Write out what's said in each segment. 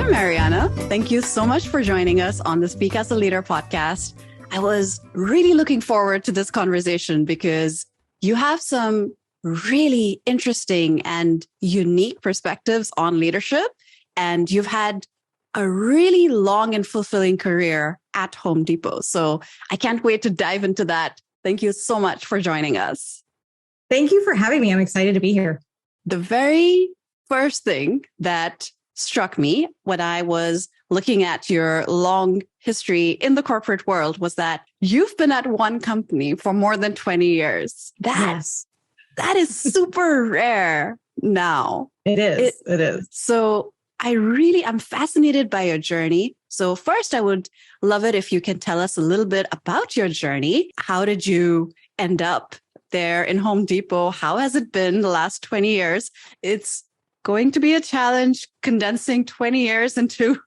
Hi, Marianna. Thank you so much for joining us on the Speak as a Leader podcast. I was really looking forward to this conversation because you have some really interesting and unique perspectives on leadership, and you've had a really long and fulfilling career at Home Depot. So I can't wait to dive into that. Thank you so much for joining us. Thank you for having me. I'm excited to be here. The very first thing that struck me when I was looking at your long history in the corporate world was that you've been at one company for more than 20 years. That is super rare now. It is. So I'm fascinated by your journey. So first, I would love it if you can tell us a little bit about your journey. How did you end up there in Home Depot? How has it been the last 20 years? It's going to be a challenge condensing 20 years into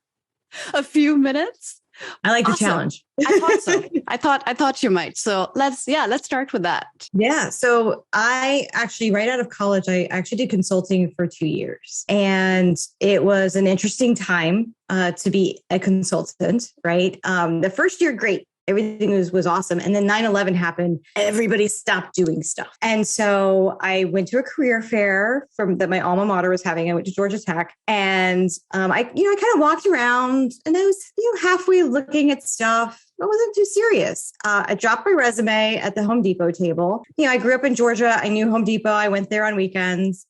a few minutes. I like the challenge. I thought so. I thought you might. So let's start with that. Yeah. So I actually, right out of college, I actually did consulting for 2 years, and it was an interesting time to be a consultant, right? The first year, great. Everything was awesome. And then 9/11 happened. Everybody stopped doing stuff. And so I went to a career fair that my alma mater was having. I went to Georgia Tech, and I kind of walked around, and I was, halfway looking at stuff. I wasn't too serious. I dropped my resume at the Home Depot table. I grew up in Georgia. I knew Home Depot. I went there on weekends,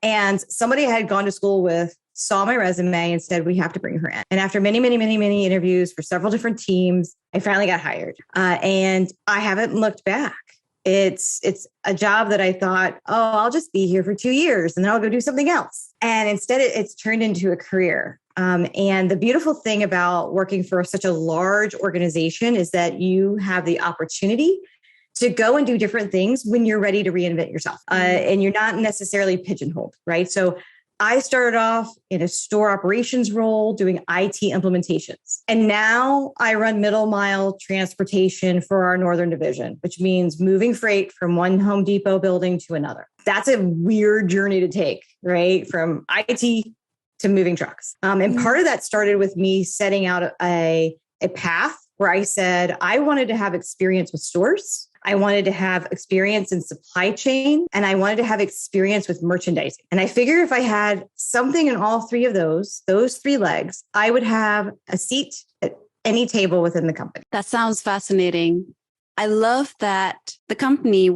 and somebody I had gone to school with saw my resume and said, we have to bring her in. And after many, many, many, many interviews for several different teams, I finally got hired. And I haven't looked back. It's a job that I thought, I'll just be here for 2 years and then I'll go do something else. And instead it's turned into a career. And the beautiful thing about working for such a large organization is that you have the opportunity to go and do different things when you're ready to reinvent yourself. And you're not necessarily pigeonholed, right? So I started off in a store operations role doing IT implementations. And now I run middle mile transportation for our Northern division, which means moving freight from one Home Depot building to another. That's a weird journey to take, right? From IT to moving trucks. And part of that started with me setting out a path where I said, I wanted to have experience with stores. I wanted to have experience in supply chain, and I wanted to have experience with merchandising. And I figured if I had something in all three of those three legs, I would have a seat at any table within the company. That sounds fascinating. I love that the company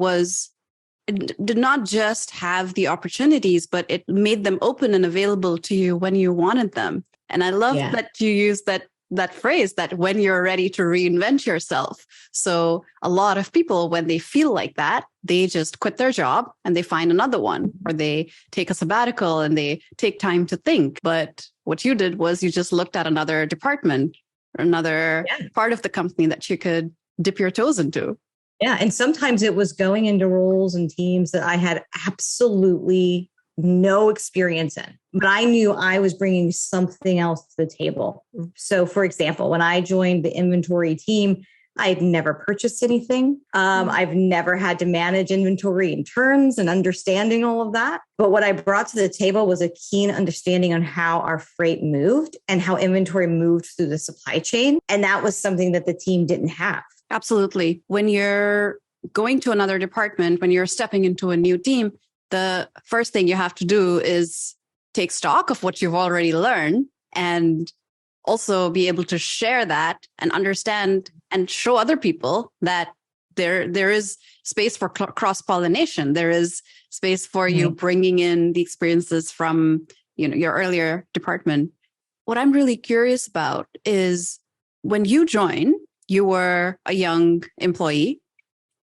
did not just have the opportunities, but it made them open and available to you when you wanted them. And I love that you used that phrase, that when you're ready to reinvent yourself. So a lot of people, when they feel like that, they just quit their job and they find another one, or they take a sabbatical and they take time to think. But what you did was you just looked at another department, or another part of the company that you could dip your toes into. Yeah. And sometimes it was going into roles and teams that I had absolutely no experience in, but I knew I was bringing something else to the table. So for example, when I joined the inventory team, I had never purchased anything. I've never had to manage inventory and turns and understanding all of that. But what I brought to the table was a keen understanding on how our freight moved and how inventory moved through the supply chain. And that was something that the team didn't have. Absolutely. When you're going to another department, when you're stepping into a new team, the first thing you have to do is take stock of what you've already learned, and also be able to share that and understand and show other people that there is space for cross-pollination. There is space for you bringing in the experiences from your earlier department. What I'm really curious about is when you joined, you were a young employee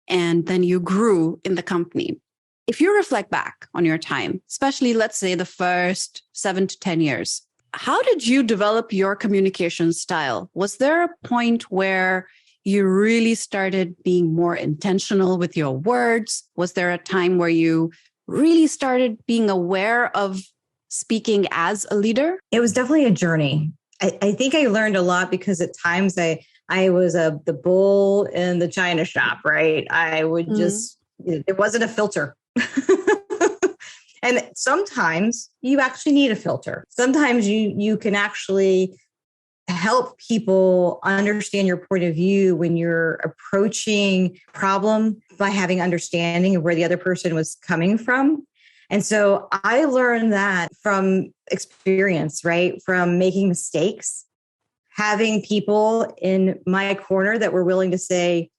and then you grew in the company. If you reflect back on your time, especially let's say the first 7 to 10 years, how did you develop your communication style? Was there a point where you really started being more intentional with your words? Was there a time where you really started being aware of speaking as a leader? It was definitely a journey. I think I learned a lot because at times I was the bull in the china shop, right? I would just, there wasn't a filter. And sometimes you actually need a filter. Sometimes you can actually help people understand your point of view when you're approaching a problem by having understanding of where the other person was coming from. And so I learned that from experience, right? From making mistakes, having people in my corner that were willing to say,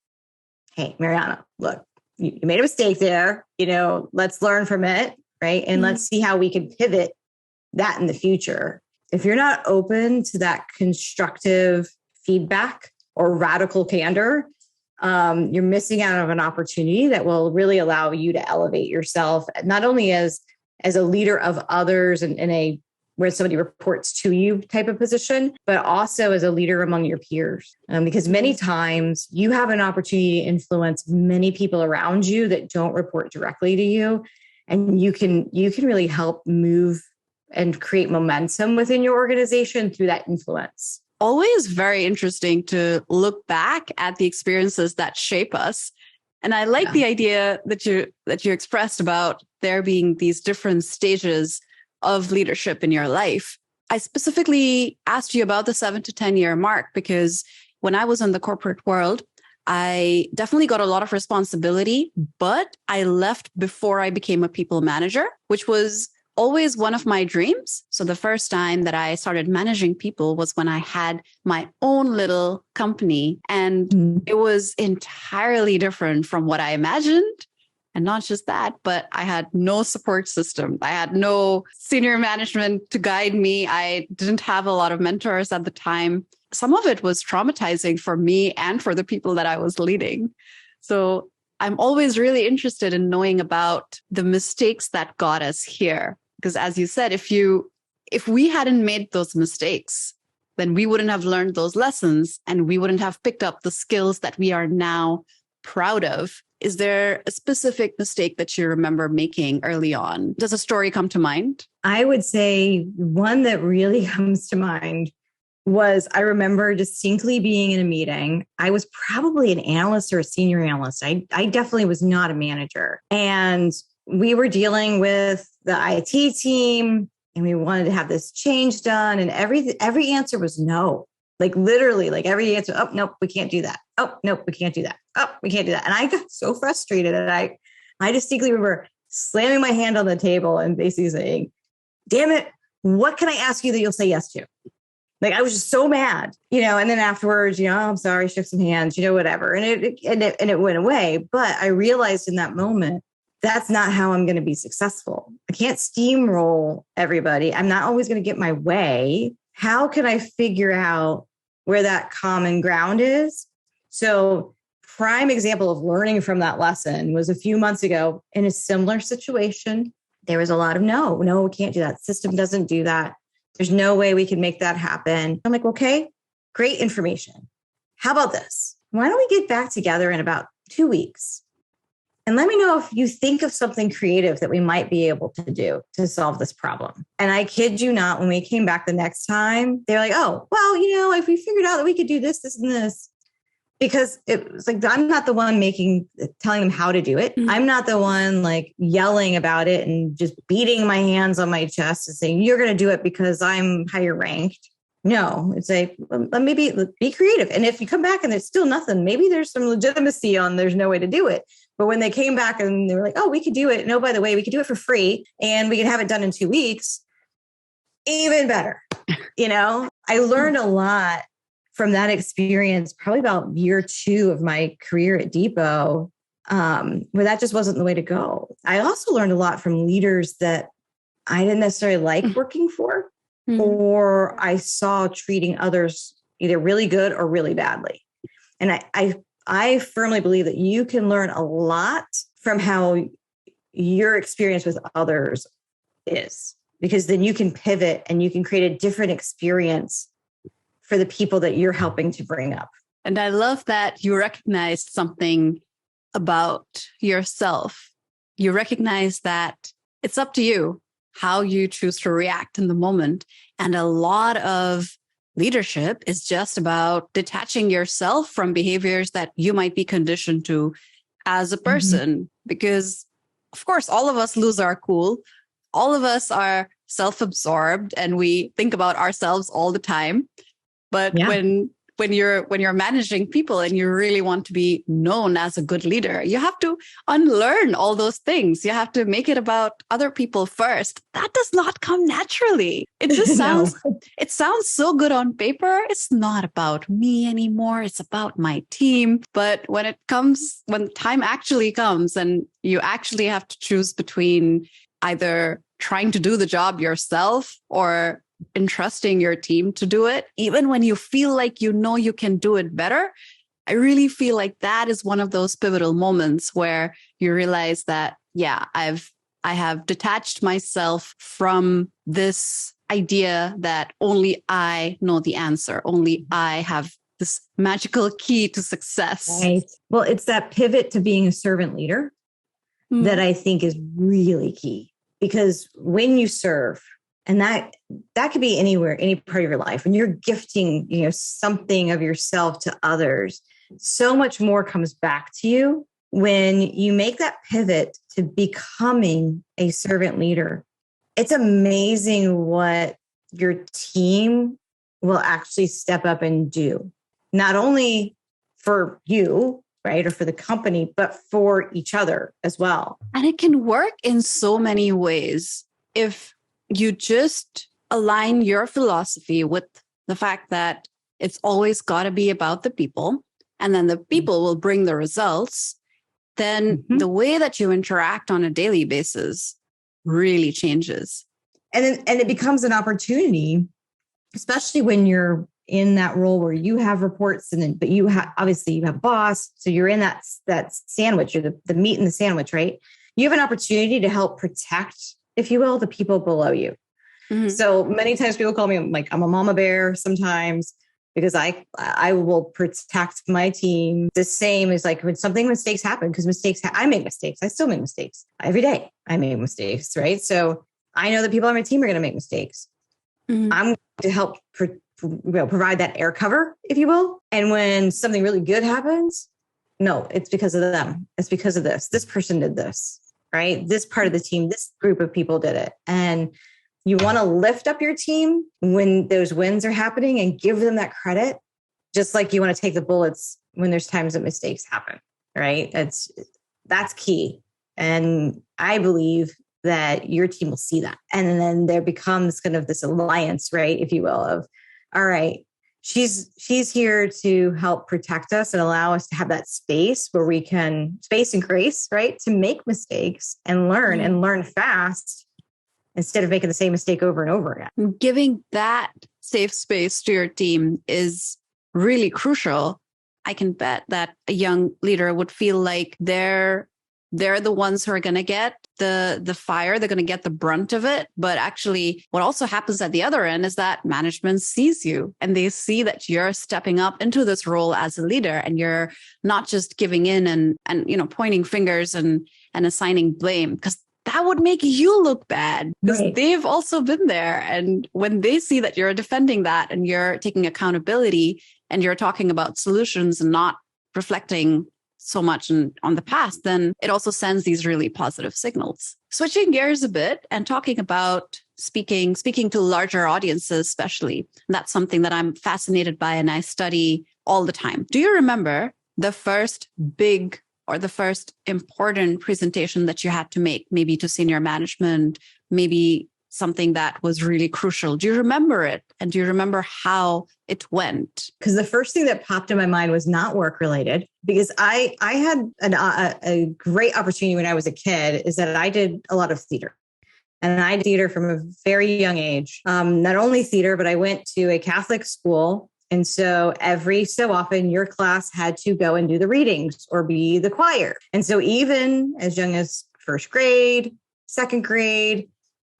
hey, Marianna, look, you made a mistake there. Let's learn from it, right? And let's see how we can pivot that in the future. If you're not open to that constructive feedback or radical candor, you're missing out on an opportunity that will really allow you to elevate yourself, not only as a leader of others in a where somebody reports to you type of position, but also as a leader among your peers. Because many times you have an opportunity to influence many people around you that don't report directly to you. And you can really help move and create momentum within your organization through that influence. Always very interesting to look back at the experiences that shape us. And I like the idea that you expressed about there being these different stages of leadership in your life. I specifically asked you about the 7 to 10 year mark because when I was in the corporate world, I definitely got a lot of responsibility, but I left before I became a people manager, which was always one of my dreams. So the first time that I started managing people was when I had my own little company, and it was entirely different from what I imagined. And not just that, but I had no support system. I had no senior management to guide me. I didn't have a lot of mentors at the time. Some of it was traumatizing for me and for the people that I was leading. So I'm always really interested in knowing about the mistakes that got us here. Because as you said, if we hadn't made those mistakes, then we wouldn't have learned those lessons and we wouldn't have picked up the skills that we are now proud of. Is there a specific mistake that you remember making early on? Does a story come to mind? I would say one that really comes to mind was I remember distinctly being in a meeting. I was probably an analyst or a senior analyst. I definitely was not a manager. And we were dealing with the IT team and we wanted to have this change done. And every answer was no. Like literally, like every answer, oh, nope, we can't do that. Oh, nope, we can't do that. Oh, we can't do that. And I got so frustrated. And I distinctly remember slamming my hand on the table and basically saying, damn it, what can I ask you that you'll say yes to? Like, I was just so mad, and then afterwards, I'm sorry, shook some hands, whatever. And it went away. But I realized in that moment, that's not how I'm going to be successful. I can't steamroll everybody. I'm not always going to get my way. How can I figure out where that common ground is? So prime example of learning from that lesson was a few months ago in a similar situation. There was a lot of no, we can't do that. System doesn't do that. There's no way we can make that happen. I'm like, okay, great information. How about this? Why don't we get back together in about 2 weeks? And let me know if you think of something creative that we might be able to do to solve this problem. And I kid you not, when we came back the next time, they're like, oh, well, if we figured out that we could do this, this, and this, because it was like, I'm not the one telling them how to do it. Mm-hmm. I'm not the one like yelling about it and just beating my hands on my chest and saying, you're going to do it because I'm higher ranked. No, it's like, let me be creative. And if you come back and there's still nothing, maybe there's some legitimacy on there's no way to do it. But when they came back and they were like, oh, we could do it. No, by the way, we could do it for free and we can have it done in 2 weeks. Even better. I learned a lot from that experience, probably about year 2 of my career at Depot, where that just wasn't the way to go. I also learned a lot from leaders that I didn't necessarily like working for, or I saw treating others either really good or really badly. And I firmly believe that you can learn a lot from how your experience with others is, because then you can pivot and you can create a different experience for the people that you're helping to bring up. And I love that you recognized something about yourself. You recognize that it's up to you how you choose to react in the moment. And a lot of leadership is just about detaching yourself from behaviors that you might be conditioned to as a person, because of course, all of us lose our cool all of us are self-absorbed and we think about ourselves all the time. But when you're managing people and you really want to be known as a good leader, you have to unlearn all those things. You have to make it about other people first. That does not come naturally. It just sounds it sounds so good on paper. It's not about me anymore. It's about my team. But when time actually comes and you actually have to choose between either trying to do the job yourself or entrusting your team to do it, even when you feel like you can do it better, I really feel like that is one of those pivotal moments where you realize that, I have detached myself from this idea that only I know the answer, only I have this magical key to success. Right. Well, it's that pivot to being a servant leader that I think is really key. Because when you serve, and that could be anywhere, any part of your life, and you're gifting, something of yourself to others, so much more comes back to you when you make that pivot to becoming a servant leader. It's amazing what your team will actually step up and do, not only for you, right, or for the company, but for each other as well. And it can work in so many ways. If you just align your philosophy with the fact that it's always got to be about the people, and then the people will bring the results, then the way that you interact on a daily basis really changes. And it becomes an opportunity, especially when you're in that role where you have reports but you have a boss. So you're in that sandwich, or the meat in the sandwich, right? You have an opportunity to help protect, if you will, the people below you. Mm-hmm. So many times people call me I'm a mama bear sometimes, because I will protect my team. The same as when mistakes happen, because I make mistakes. I still make mistakes every day. I make mistakes, right? So I know that people on my team are going to make mistakes. Mm-hmm. I'm going to help provide that air cover, if you will. And when something really good happens, no, it's because of them. It's because of this. This person did this, right? This part of the team, this group of people did it. And you want to lift up your team when those wins are happening and give them that credit, just like you want to take the bullets when there's times that mistakes happen, right? That's key. And I believe that your team will see that. And then there becomes kind of this alliance, right, if you will, of, all right, she's here to help protect us and allow us to have that space where we can, space and grace, right, to make mistakes and learn fast, instead of making the same mistake over and over again. Giving that safe space to your team is really crucial. I can bet that a young leader would feel like they're the ones who are going to get the fire. They're going to get the brunt of it. But actually, what also happens at the other end is that management sees you and they see that you're stepping up into this role as a leader, and you're not just giving in and pointing fingers and assigning blame, because that would make you look bad, because they've also been there. And when they see that you're defending that and you're taking accountability and you're talking about solutions and not reflecting so much on the past, then it also sends these really positive signals. Switching gears a bit and talking about speaking to larger audiences, especially. And that's something that I'm fascinated by and I study all the time. Do you remember the first big or the first important presentation that you had to make, maybe to senior management, maybe something that was really crucial? Do you remember it? And do you remember how it went? Because the first thing that popped in my mind was not work related, because I had a great opportunity when I was a kid, is that I did a lot of theater. And I did theater from a very young age. Not only theater, but I went to a Catholic school. And so every so often your class had to go and do the readings or be the choir. And so even as young as first grade, second grade,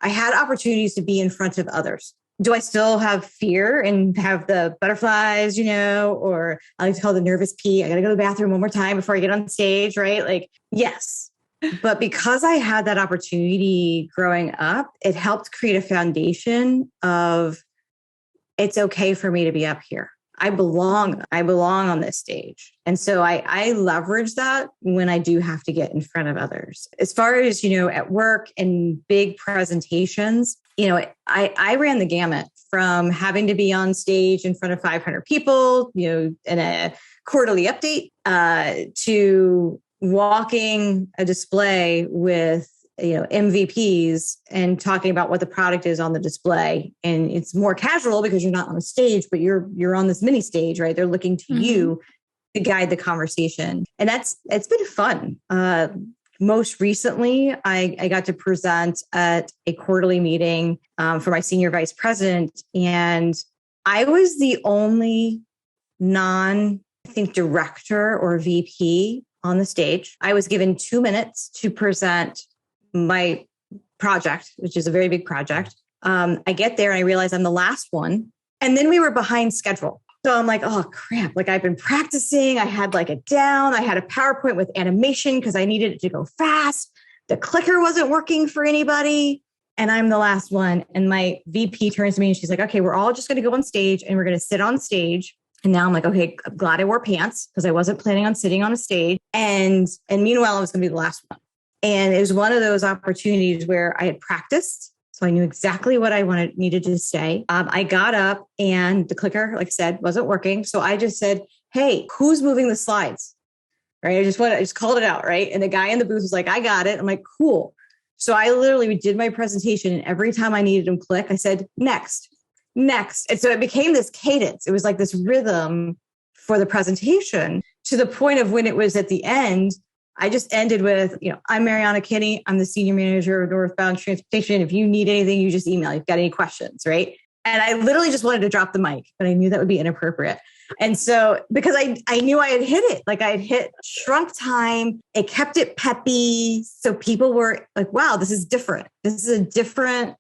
I had opportunities to be in front of others. Do I still have fear and have the butterflies, or I like to call the nervous pee? I got to go to the bathroom one more time before I get on stage, right? Yes. But because I had that opportunity growing up, it helped create a foundation of, it's okay for me to be up here. I belong on this stage. And so I leverage that when I do have to get in front of others. As far as, at work and big presentations, I ran the gamut from having to be on stage in front of 500 people, in a quarterly update, to walking a display with MVPs and talking about what the product is on the display. And it's more casual because you're not on a stage, but you're on this mini stage, right? They're looking to you to guide the conversation. And it's been fun. Most recently, I got to present at a quarterly meeting for my senior vice president. And I was the only director or VP on the stage. I was given 2 minutes to present my project, which is a very big project. I get there and I realize I'm the last one. And then we were behind schedule. So I'm like, oh crap. Like I've been practicing. I had it down. I had a PowerPoint with animation because I needed it to go fast. The clicker wasn't working for anybody. And I'm the last one. And my VP turns to me and she's like, okay, we're all just going to go on stage and we're going to sit on stage. And now I'm like, okay, I'm glad I wore pants because I wasn't planning on sitting on a stage. And meanwhile, I was going to be the last one. And it was one of those opportunities where I had practiced. So I knew exactly what I needed to say. I got up and the clicker, like I said, wasn't working. So I just said, hey, who's moving the slides? Right. I just called it out. Right. And the guy in the booth was like, I got it. I'm like, cool. So I literally did my presentation. And every time I needed him click, I said, next. And so it became this cadence. It was like this rhythm for the presentation to the point of when it was at the end, I just ended with, I'm Marianna Kinnee. I'm the senior manager of Northbound Transportation. If you need anything, you just email. You've got any questions, right? And I literally just wanted to drop the mic, but I knew that would be inappropriate. And so, because I knew I had hit it, like I had hit shrunk time, it kept it peppy. So people were like, wow, this is different. This is different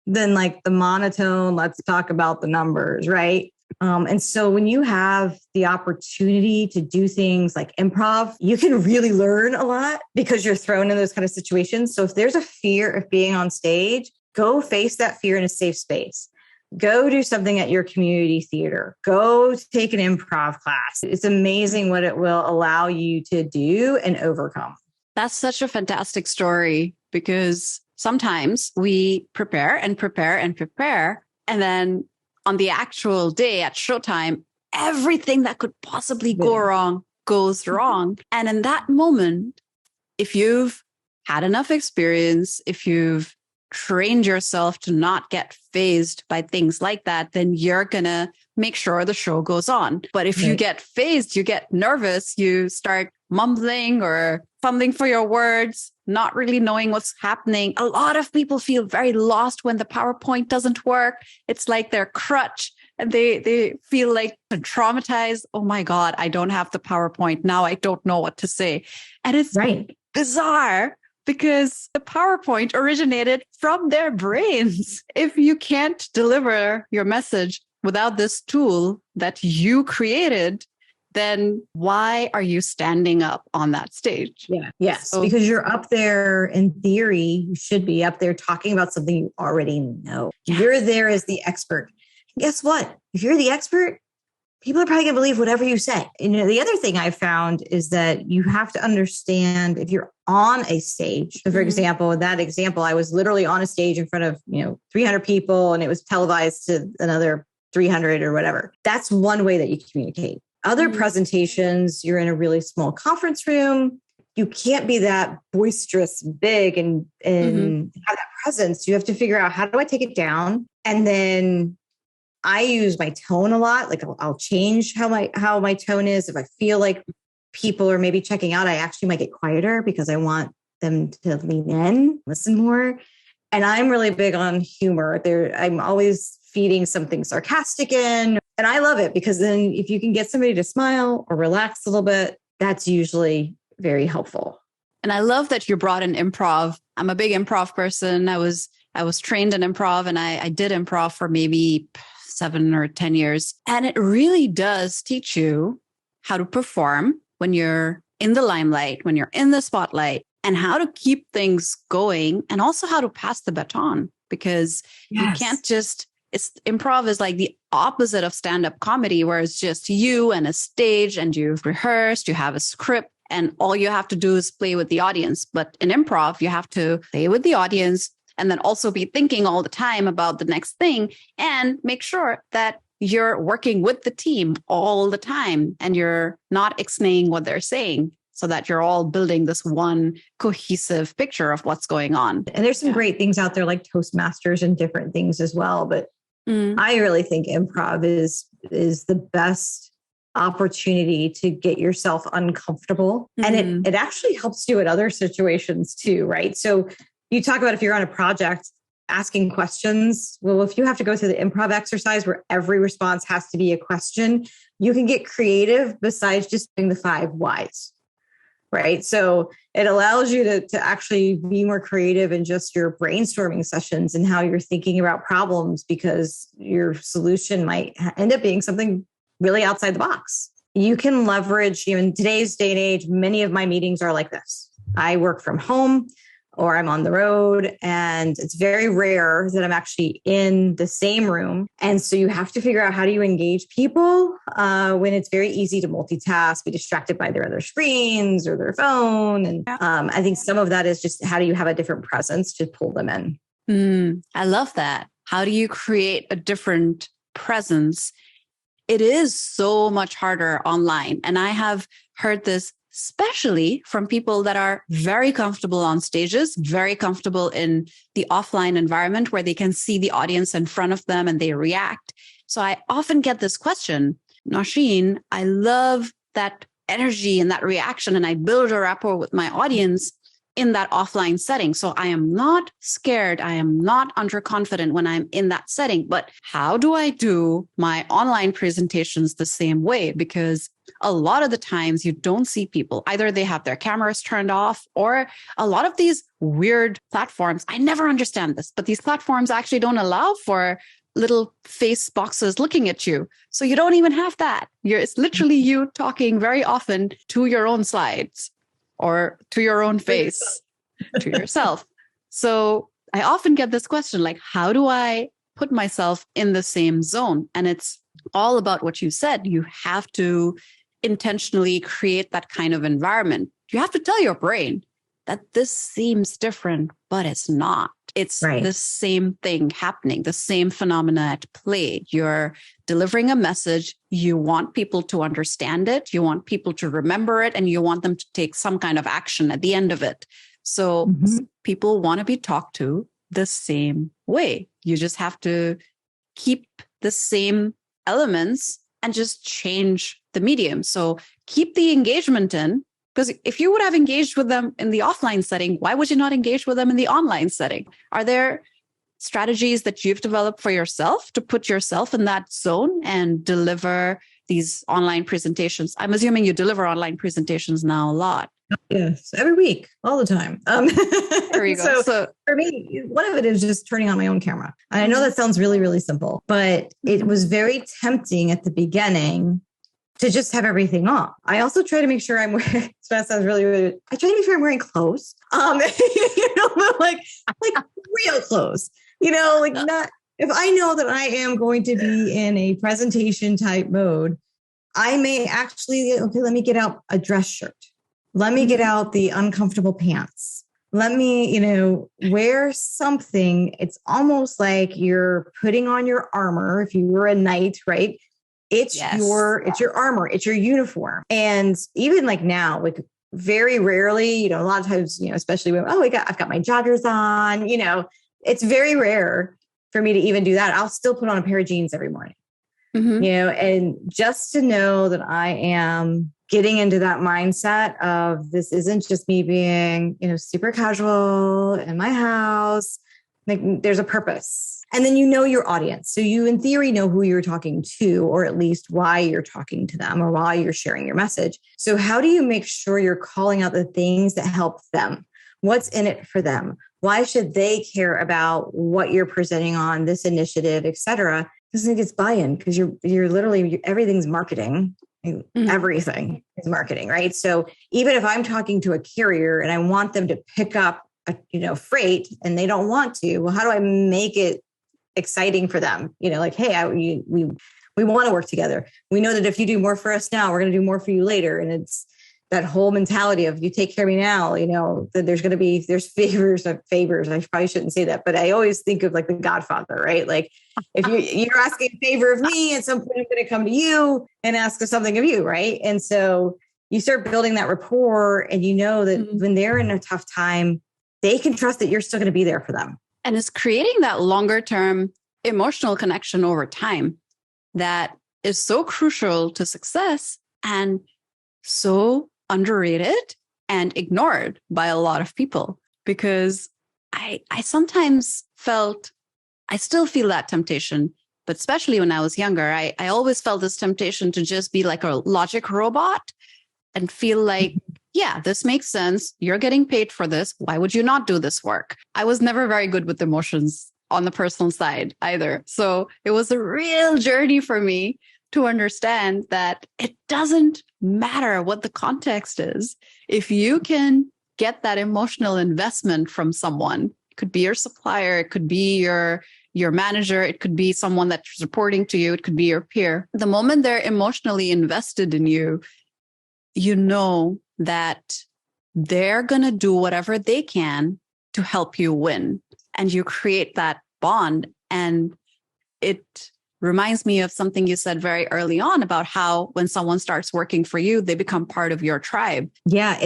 than like the monotone, let's talk about the numbers, right? And so when you have the opportunity to do things like improv, you can really learn a lot because you're thrown in those kind of situations. So if there's a fear of being on stage, go face that fear in a safe space. Go do something at your community theater. Go take an improv class. It's amazing what it will allow you to do and overcome. That's such a fantastic story because sometimes we prepare. And then on the actual day at showtime, everything that could possibly go wrong goes wrong. And in that moment, if you've had enough experience, if you've trained yourself to not get fazed by things like that, then you're going to make sure the show goes on. But if you get fazed, you get nervous, you start mumbling or fumbling for your words, not really knowing what's happening. A lot of people feel very lost when the PowerPoint doesn't work. It's like their crutch and they feel like traumatized. Oh my God, I don't have the PowerPoint. Now I don't know what to say. And it's bizarre because the PowerPoint originated from their brains. If you can't deliver your message without this tool that you created, then why are you standing up on that stage? Yeah. Yes. So, because you're up there in theory, you should be up there talking about something you already know. Yeah. You're there as the expert. Guess what? If you're the expert, people are probably going to believe whatever you say. And the other thing I found is that you have to understand if you're on a stage. So for example, in that example, I was literally on a stage in front of, 300 people and it was televised to another 300 or whatever. That's one way that you communicate. Other presentations, you're in a really small conference room. You can't be that boisterous, big, and have that presence. You have to figure out, how do I take it down? And then I use my tone a lot. Like I'll change how my tone is. If I feel like people are maybe checking out, I actually might get quieter because I want them to lean in, listen more. And I'm really big on humor. I'm always feeding something sarcastic in. And I love it because then if you can get somebody to smile or relax a little bit, that's usually very helpful. And I love that you brought in improv. I'm a big improv person. I was trained in improv and I did improv for maybe 7 or 10 years. And it really does teach you how to perform when you're in the limelight, when you're in the spotlight, and how to keep things going and also how to pass the baton, because you can't just improv is like the opposite of stand-up comedy, where it's just you and a stage and you've rehearsed, you have a script, and all you have to do is play with the audience. But in improv, you have to play with the audience and then also be thinking all the time about the next thing and make sure that you're working with the team all the time and you're not explaining what they're saying, so that you're all building this one cohesive picture of what's going on. And there's some great things out there like Toastmasters and different things as well. But I really think improv is the best opportunity to get yourself uncomfortable. And it actually helps you in other situations too, right? So you talk about if you're on a project, asking questions. Well, if you have to go through the improv exercise where every response has to be a question, you can get creative besides just doing the 5 whys, right? So it allows you to actually be more creative in just your brainstorming sessions and how you're thinking about problems, because your solution might end up being something really outside the box. You can leverage, in today's day and age, many of my meetings are like this. I work from home or I'm on the road, and it's very rare that I'm actually in the same room. And so you have to figure out how do you engage people when it's very easy to multitask, be distracted by their other screens or their phone. And I think some of that is just how do you have a different presence to pull them in? I love that. How do you create a different presence? It is so much harder online. And I have heard this especially from people that are very comfortable on stages, very comfortable in the offline environment where they can see the audience in front of them and they react. So I often get this question, Nausheen, I love that energy and that reaction, and I build a rapport with my audience in that offline setting. So I am not scared. I am not underconfident when I'm in that setting. But how do I do my online presentations the same way? Because a lot of the times you don't see people. Either they have their cameras turned off, or a lot of these weird platforms. I never understand this, but these platforms actually don't allow for little face boxes looking at you. So you don't even have that. It's literally you talking very often to your own slides or to your own face, to yourself. So I often get this question, like, how do I put myself in the same zone? And it's all about what you said. You have to intentionally create that kind of environment. You have to tell your brain that this seems different, but it's not. It's the same thing happening, the same phenomena at play. You're delivering a message. You want people to understand it. You want people to remember it, and you want them to take some kind of action at the end of it. So people want to be talked to the same way. You just have to keep the same elements and just change the medium. So keep the engagement in, because if you would have engaged with them in the offline setting, why would you not engage with them in the online setting? Are there strategies that you've developed for yourself to put yourself in that zone and deliver these online presentations? I'm assuming you deliver online presentations now a lot. Yes, every week, all the time. There you go. So for me, one of it is just turning on my own camera. And I know that sounds really, really simple, but it was very tempting at the beginning to just have everything on. I also try to make sure I'm wearing, that sounds really, really, I try to make sure I'm wearing clothes, like real clothes, not, if I know that I am going to be in a presentation type mode, I may actually, let me get out a dress shirt. Let me get out the uncomfortable pants. Let me, wear something. It's almost like you're putting on your armor. If you were a knight, right? It's your armor, it's your uniform. And even like now, like very rarely, a lot of times, especially when, I've got my joggers on, it's very rare for me to even do that. I'll still put on a pair of jeans every morning, and just to know that I am getting into that mindset of this isn't just me being, super casual in my house. Like there's a purpose. And then your audience. So you, in theory, know who you're talking to, or at least why you're talking to them or why you're sharing your message. So how do you make sure you're calling out the things that help them? What's in it for them? Why should they care about what you're presenting on this initiative, et cetera? Because it gets buy-in, because you're literally, everything's marketing. Everything is marketing, right? So even if I'm talking to a carrier and I want them to pick up freight and they don't want to, well, how do I make it exciting for them. Like, hey, we want to work together. We know that if you do more for us now, we're going to do more for you later. And it's that whole mentality of you take care of me now, that there's favors. I probably shouldn't say that, but I always think of like the Godfather, right? Like if you're asking a favor of me, at some point I'm going to come to you and ask something of you, right? And so you start building that rapport, and that when they're in a tough time, they can trust that you're still going to be there for them. And it's creating that longer term emotional connection over time that is so crucial to success and so underrated and ignored by a lot of people. Because I sometimes I still feel that temptation, but especially when I was younger, I always felt this temptation to just be like a logic robot and feel like, yeah, this makes sense. You're getting paid for this. Why would you not do this work? I was never very good with emotions on the personal side either. So it was a real journey for me to understand that it doesn't matter what the context is. If you can get that emotional investment from someone, it could be your supplier, it could be your manager, it could be someone that's reporting to you, it could be your peer. The moment they're emotionally invested in you, you know that they're going to do whatever they can to help you win. And you create that bond. And it reminds me of something you said very early on about how when someone starts working for you, they become part of your tribe. Yeah,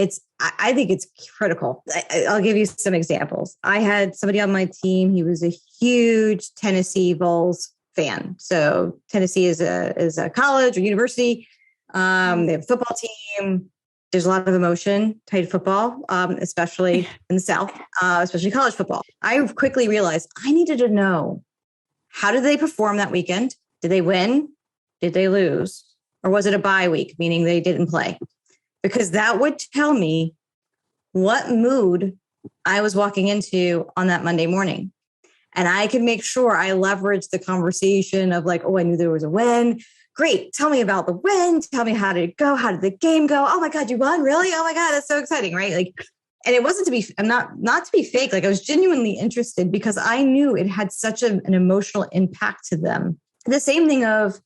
I think it's critical. I'll give you some examples. I had somebody on my team. He was a huge Tennessee Vols fan. So Tennessee is a college or university. They have a football team. There's a lot of emotion tied to football, especially in the South, especially college football. I quickly realized I needed to know, how did they perform that weekend? Did they win? Did they lose? Or was it a bye week, meaning they didn't play? Because that would tell me what mood I was walking into on that Monday morning. And I could make sure I leveraged the conversation of like, oh, I knew there was a win. Great. Tell me about the win. Tell me, how did it go? How did the game go? Oh my God, you won? Really? Oh my God, that's so exciting, right? Like, and it wasn't to be, not to be fake. Like I was genuinely interested because I knew it had such an emotional impact to them. The same thing of,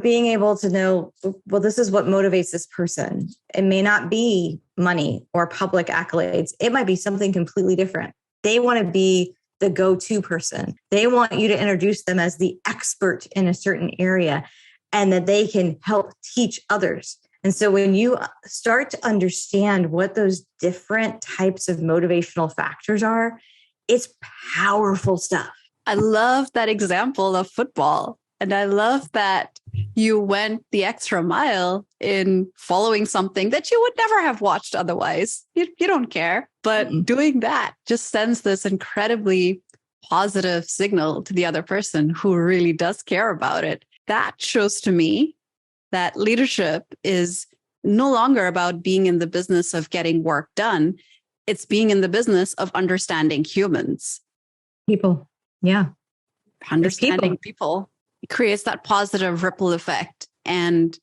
being able to know, well, this is what motivates this person. It may not be money or public accolades. It might be something completely different. They want to be the go-to person. They want you to introduce them as the expert in a certain area and that they can help teach others. And so when you start to understand what those different types of motivational factors are, it's powerful stuff. I love that example of football. And I love that you went the extra mile in following something that you would never have watched otherwise. You don't care. But doing that just sends this incredibly positive signal to the other person who really does care about it. That shows to me that leadership is no longer about being in the business of getting work done. It's being in the business of understanding humans. People. Yeah. Understanding people. It creates that positive ripple effect. And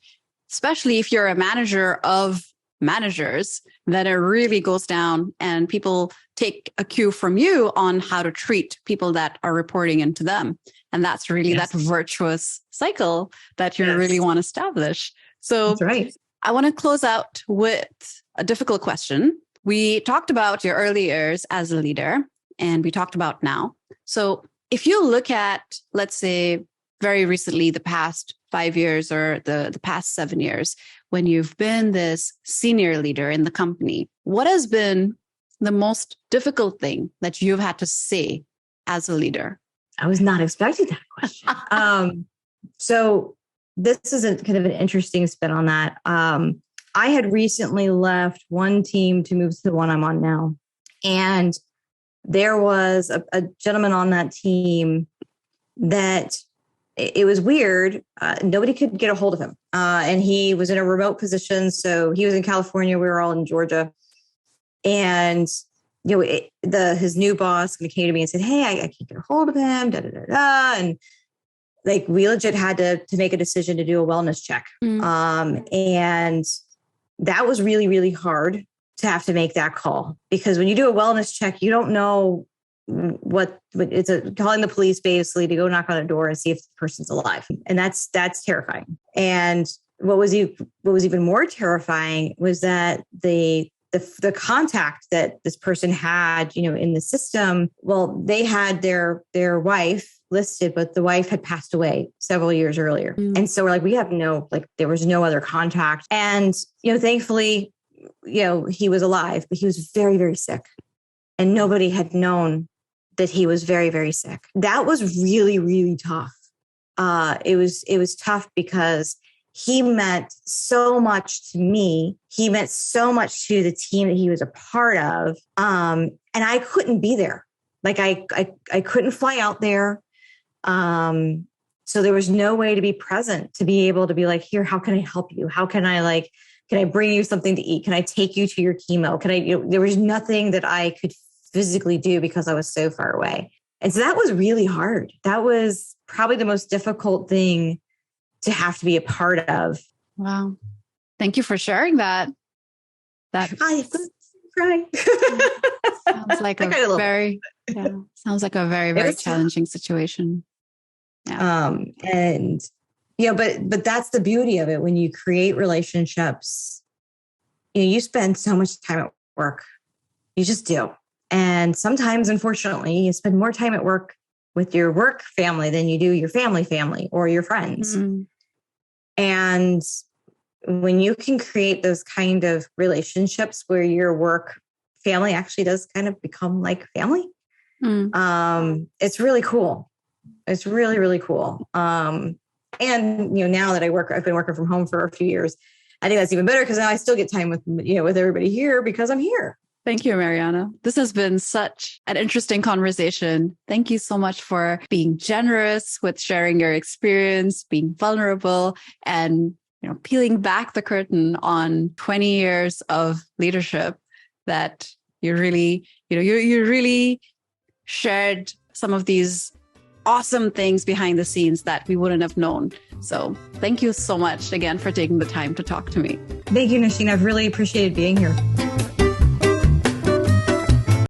especially if you're a manager of managers, then it really goes down and people take a cue from you on how to treat people that are reporting into them. And that's really that virtuous cycle that you really want to establish. So that's right. I want to close out with a difficult question. We talked about your early years as a leader, and we talked about now. So if you look at, let's say, very recently, the past 5 years or the past 7 years, when you've been this senior leader in the company, what has been the most difficult thing that you've had to say as a leader? I was not expecting that question. So this is kind of an interesting spin on that. I had recently left one team to move to the one I'm on now. And there was a gentleman on that team that it was weird. Nobody could get a hold of him. And he was in a remote position. So he was in California. We were all in Georgia. And his new boss came to me and said, hey, I can't get a hold of him. And like, we legit had to make a decision to do a wellness check. And that was really, really hard to have to make that call, because when you do a wellness check, you don't know calling the police basically to go knock on a door and see if the person's alive. And that's terrifying. And what was even more terrifying was that the contact that this person had, in the system, well, they had their wife listed, but the wife had passed away several years earlier. And so we're like, we have there was no other contact. And, thankfully, he was alive, but he was very, very sick. And nobody had known that he was very, very sick. That was really, really tough. It was tough because he meant so much to me. He meant so much to the team that he was a part of. And I couldn't be there. Like I couldn't fly out there. So there was no way to be present, to be able to be like, here, how can I help you? How can I bring you something to eat? Can I take you to your chemo? There was nothing that I could physically do because I was so far away. And so that was really hard. That was probably the most difficult thing to have to be a part of. Wow. Thank you for sharing that. I cry. Sounds like sounds like a very, very challenging situation. Yeah. But that's the beauty of it. When you create relationships, you spend so much time at work. You just do. And sometimes, unfortunately, you spend more time at work with your work family than you do your family or your friends. Mm-hmm. And when you can create those kind of relationships where your work family actually does kind of become like family, it's really cool. It's really, really cool. And, now that I've been working from home for a few years, I think that's even better because now I still get time with everybody here because I'm here. Thank you, Marianna. This has been such an interesting conversation. Thank you so much for being generous with sharing your experience, being vulnerable, and peeling back the curtain on 20 years of leadership that you really, you really shared some of these awesome things behind the scenes that we wouldn't have known. So thank you so much again for taking the time to talk to me. Thank you, Nausheen. I've really appreciated being here.